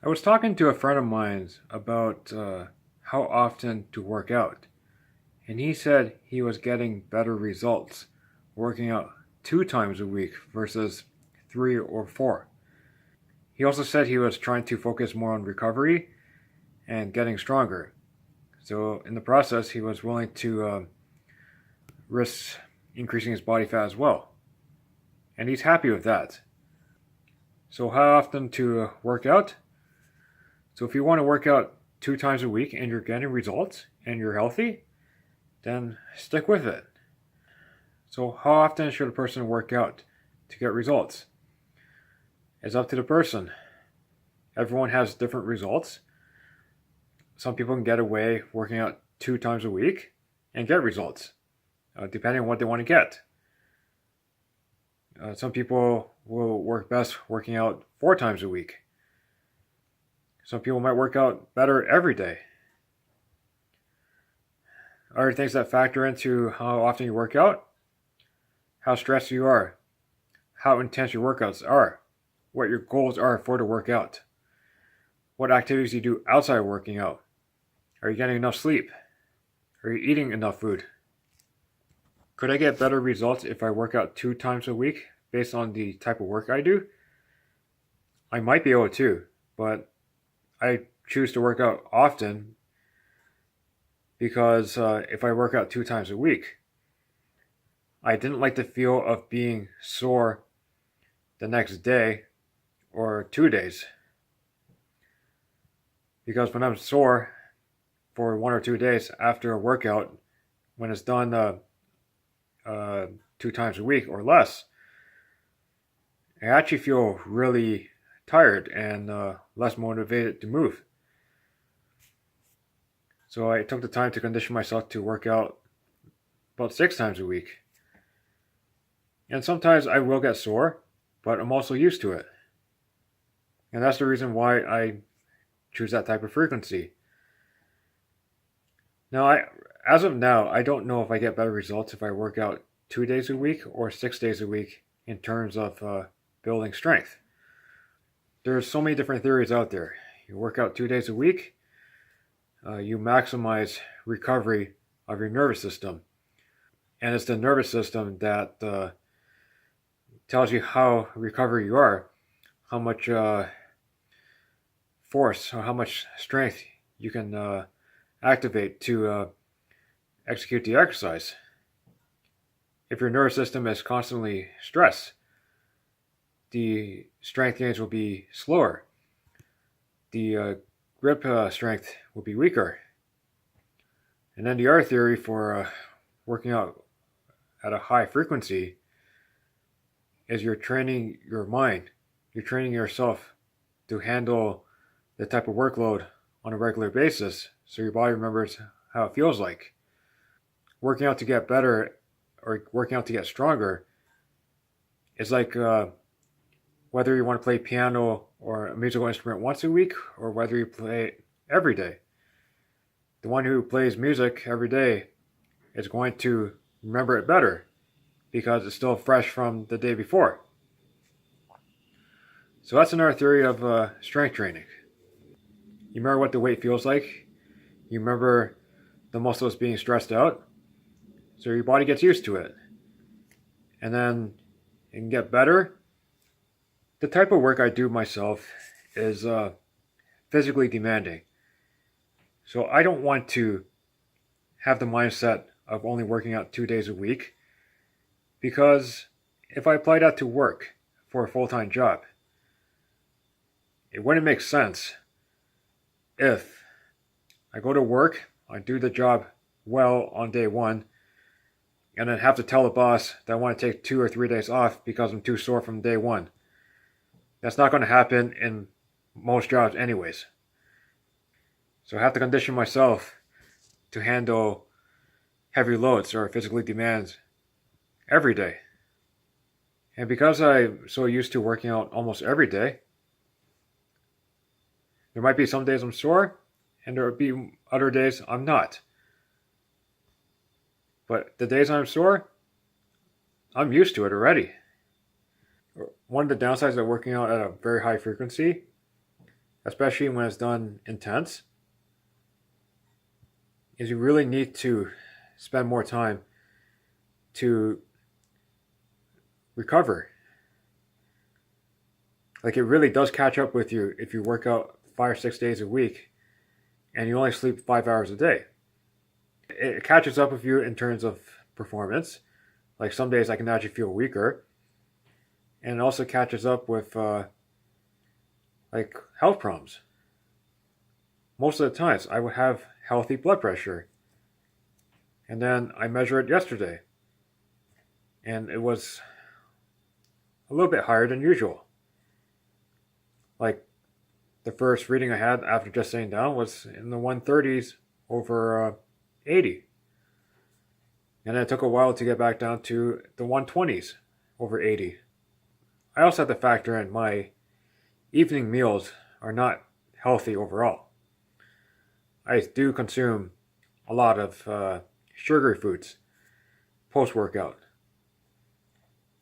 I was talking to a friend of mine about how often to work out, and he said he was getting better results working out 2 times a week versus 3 or 4. He also said he was trying to focus more on recovery and getting stronger. So, in the process, he was willing to risk increasing his body fat as well. And he's happy with that. So, how often to work out? So if you want to work out 2 times a week and you're getting results and you're healthy, then stick with it. So how often should a person work out to get results? It's up to the person. Everyone has different results. Some people can get away working out 2 times a week and get results, depending on what they want to get. Some people will work best working out 4 times a week. Some people might work out better every day. Other things that factor into how often you work out: how stressed you are, how intense your workouts are, what your goals are for the workout, what activities you do outside of working out. Are you getting enough sleep? Are you eating enough food? Could I get better results if I work out 2 times a week based on the type of work I do? I might be able to, but I choose to work out often because if I work out 2 times a week, I didn't like the feel of being sore the next day or 2 days. Because when I'm sore for 1 or 2 days after a workout, when it's done 2 times a week or less, I actually feel really tired and less motivated to move. So I took the time to condition myself to work out about 6 times a week. And sometimes I will get sore, but I'm also used to it. And that's the reason why I choose that type of frequency. Now, as of now, I don't know if I get better results if I work out 2 days a week or 6 days a week in terms of building strength. There's so many different theories out there. You work out 2 days a week, you maximize recovery of your nervous system. And it's the nervous system that tells you how recovered you are, how much force or how much strength you can activate to execute the exercise. If your nervous system is constantly stressed, the strength gains will be slower. The grip strength will be weaker. And then the other theory for working out at a high frequency is you're training your mind. You're training yourself to handle the type of workload on a regular basis so your body remembers how it feels like. Working out to get better or working out to get stronger is like whether you want to play piano or a musical instrument once a week or whether you play it every day. The one who plays music every day is going to remember it better because it's still fresh from the day before. So that's another theory of strength training. You remember what the weight feels like. You remember the muscles being stressed out. So your body gets used to it. And then it can get better. The type of work I do myself is physically demanding. So I don't want to have the mindset of only working out 2 days a week, because if I apply that to work for a full-time job, it wouldn't make sense if I go to work, I do the job well on day one, and then have to tell the boss that I want to take 2 or 3 days off because I'm too sore from day one. That's not going to happen in most jobs anyways. So I have to condition myself to handle heavy loads or physically demands every day. And because I'm so used to working out almost every day, there might be some days I'm sore and there will be other days I'm not. But the days I'm sore, I'm used to it already. One of the downsides of working out at a very high frequency, especially when it's done intense, is you really need to spend more time to recover. Like, it really does catch up with you if you work out 5 or 6 days a week and you only sleep 5 hours a day. It catches up with you in terms of performance. Like, some days I can actually feel weaker. And it also catches up with like health problems. Most of the times I would have healthy blood pressure. And then I measured it yesterday. And it was a little bit higher than usual. Like, the first reading I had after just sitting down was in the 130s over 80. And then it took a while to get back down to the 120s over 80. I also have to factor in my evening meals are not healthy overall. I do consume a lot of sugary foods post-workout.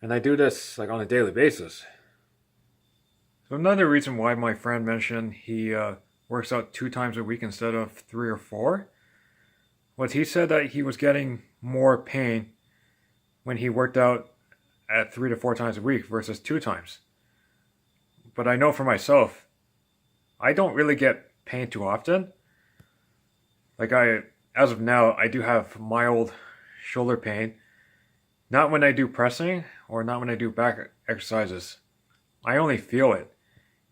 And I do this like on a daily basis. So another reason why my friend mentioned he works out 2 times a week instead of 3 or 4 was he said that he was getting more pain when he worked out at 3 to 4 times a week versus 2 times. But I know for myself, I don't really get pain too often. Like, as of now, I do have mild shoulder pain. Not when I do pressing or not when I do back exercises. I only feel it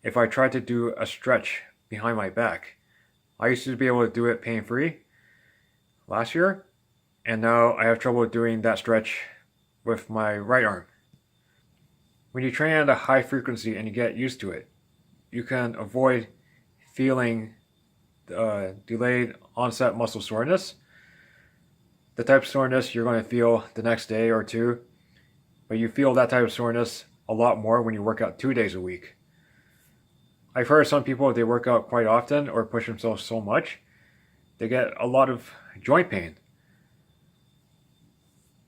if I try to do a stretch behind my back. I used to be able to do it pain-free last year, and now I have trouble doing that stretch with my right arm. When you train at a high frequency and you get used to it, you can avoid feeling delayed onset muscle soreness. The type of soreness you're going to feel the next day or two, but you feel that type of soreness a lot more when you work out 2 days a week. I've heard some people, if they work out quite often or push themselves so much, they get a lot of joint pain.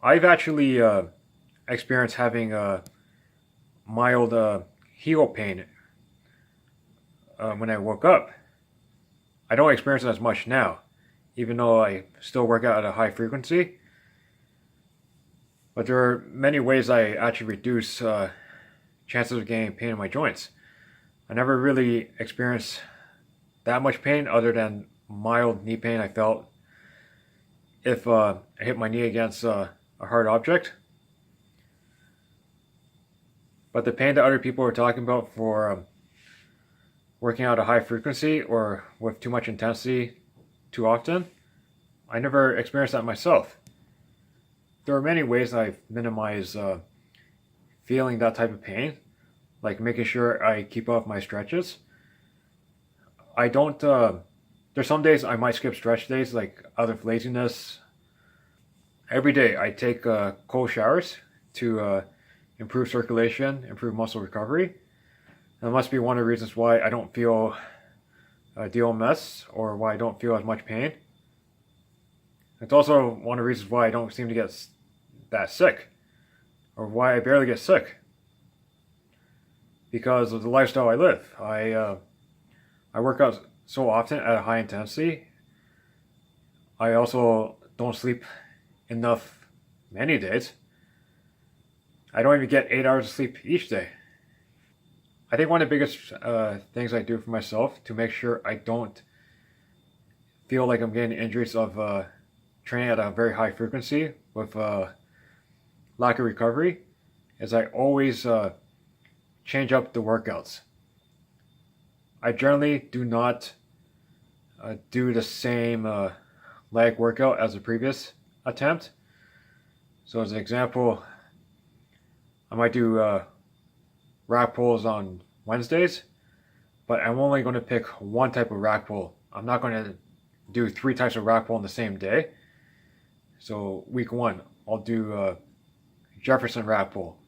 I've actually experienced having mild heel pain when I woke up. I don't experience it as much now, even though I still work out at a high frequency. But there are many ways I actually reduce chances of getting pain in my joints. I never really experienced that much pain other than mild knee pain I felt if I hit my knee against a hard object. But the pain that other people are talking about for working out at a high frequency or with too much intensity too often, I never experienced that myself. There are many ways I've minimized feeling that type of pain, like making sure I keep up my stretches. I don't, there's some days I might skip stretch days, like out of laziness. Every day I take cold showers to improve circulation, improve muscle recovery. That must be one of the reasons why I don't feel DOMS or why I don't feel as much pain. It's also one of the reasons why I don't seem to get that sick, or why I barely get sick, because of the lifestyle I live. I work out so often at a high intensity. I also don't sleep enough many days. I don't even get 8 hours of sleep each day. I think one of the biggest things I do for myself to make sure I don't feel like I'm getting injuries of training at a very high frequency with lack of recovery is I always change up the workouts. I generally do not do the same leg workout as the previous attempt. So as an example, I might do rack pulls on Wednesdays, but I'm only going to pick one type of rack pull. I'm not going to do 3 types of rack pull on the same day. So week 1, I'll do Jefferson rack pull.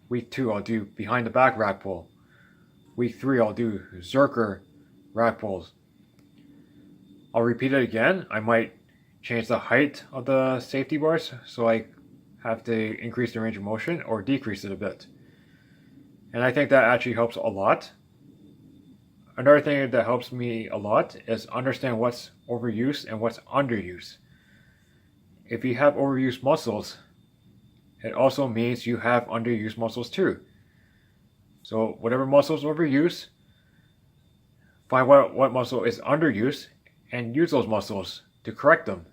Week 2, I'll do behind the back rack pull. Week 3, I'll do Zercher rack pulls. I'll repeat it again. I might change the height of the safety bars so I have to increase the range of motion or decrease it a bit. And I think that actually helps a lot. Another thing that helps me a lot is understand what's overuse and what's underuse. If you have overused muscles, it also means you have underused muscles too. So whatever muscle is overused, find what muscle is underused and use those muscles to correct them.